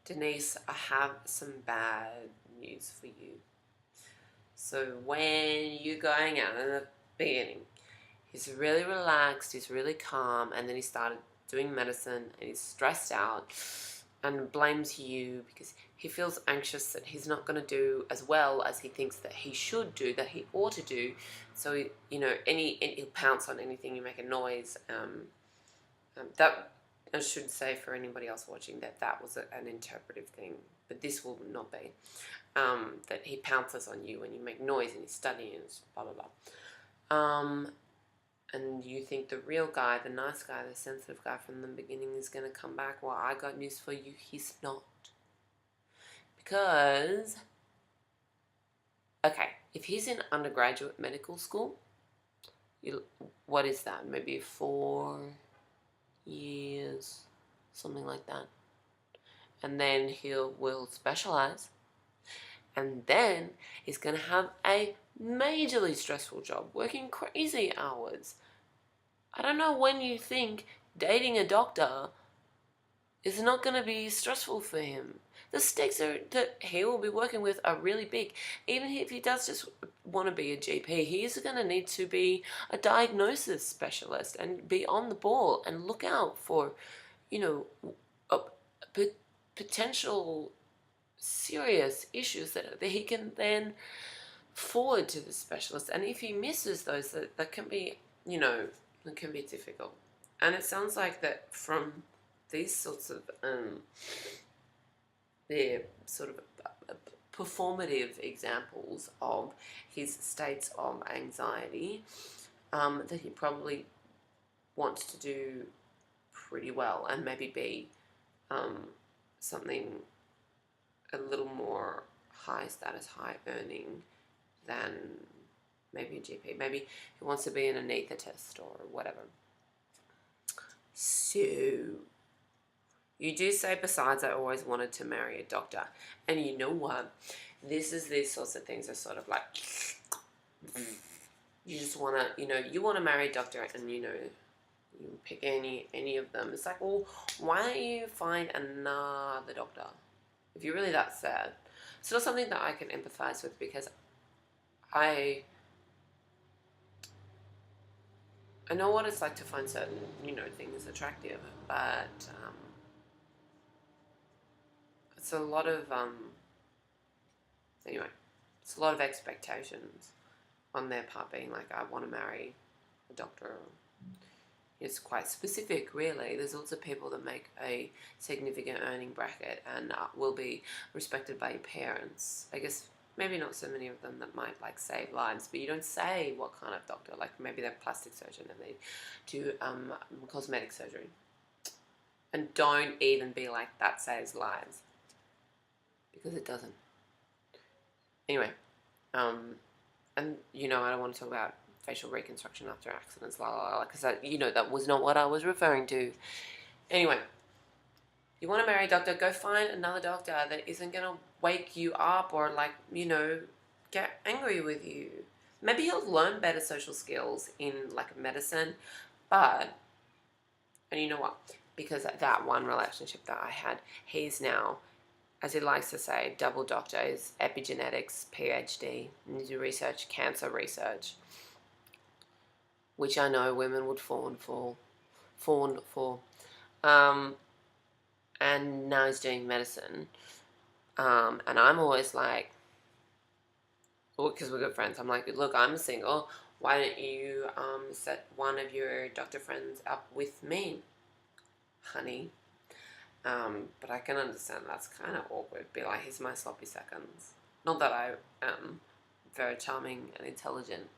Denise, I have some bad news for you. So when you're going out in the beginning, he's really relaxed, he's really calm, and then he started doing medicine and he's stressed out and blames you because he feels anxious that he's not going to do as well as he thinks that he should do, that he ought to do. So, he'll pounce on anything you make a noise. That I should say for anybody else watching that was an interpretive thing, but this will not be. That he pounces on you when you make noise and he's studying and blah blah blah. And you think the real guy, the nice guy, the sensitive guy from the beginning is going to come back. Well, I got news for you, he's not. Because, okay, if he's in undergraduate medical school, what is that? Maybe 4 years, something like that. And then will specialize. And then he's going to have a majorly stressful job, working crazy hours. I don't know when you think dating a doctor is not going to be stressful for him. The stakes that he will be working with are really big. Even if he does just want to be a GP, he's going to need to be a diagnosis specialist and be on the ball and look out for, potential serious issues that he can then forward to the specialist. And if he misses those, that can be, it can be difficult. And it sounds like that from these sorts of they're sort of performative examples of his states of anxiety, that he probably wants to do pretty well and maybe be something a little more high status, high earning than maybe a GP. Maybe he wants to be an anaesthetist or whatever. So, you do say, besides, I always wanted to marry a doctor. And you know what? These sorts of things are sort of like, you just want to, you want to marry a doctor and, you pick any of them. It's like, well, why don't you find another doctor? If you're really that sad. It's not something that I can empathize with because I know what it's like to find certain, things attractive, but it's a lot of it's a lot of expectations on their part, being like, I want to marry a doctor. It's quite specific, really. There's lots of people that make a significant earning bracket and will be respected by your parents. I guess maybe not so many of them that might save lives, but you don't say what kind of doctor. Like maybe they're a plastic surgeon and they do cosmetic surgery. And don't even be like, that saves lives, because it doesn't. Anyway, and I don't want to talk about facial reconstruction after accidents, because that was not what I was referring to. Anyway, you want to marry a doctor, go find another doctor that isn't going to wake you up or get angry with you. Maybe he'll learn better social skills in medicine, and you know what? Because that one relationship that I had, he's now, as he likes to say, double doctor, is epigenetics, PhD, and he do research, cancer research, which I know women would fawn for. And now he's doing medicine. And I'm always like, because we're good friends, I'm like, look, I'm single. Why don't you set one of your doctor friends up with me, honey? But I can understand that's kind of awkward. Be like, he's my sloppy seconds. Not that I am very charming and intelligent.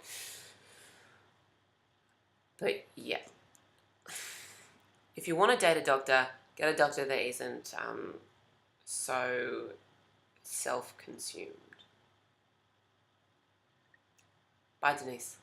But yeah, if you want to date a doctor, get a doctor that isn't so self-consumed. Bye, Denise.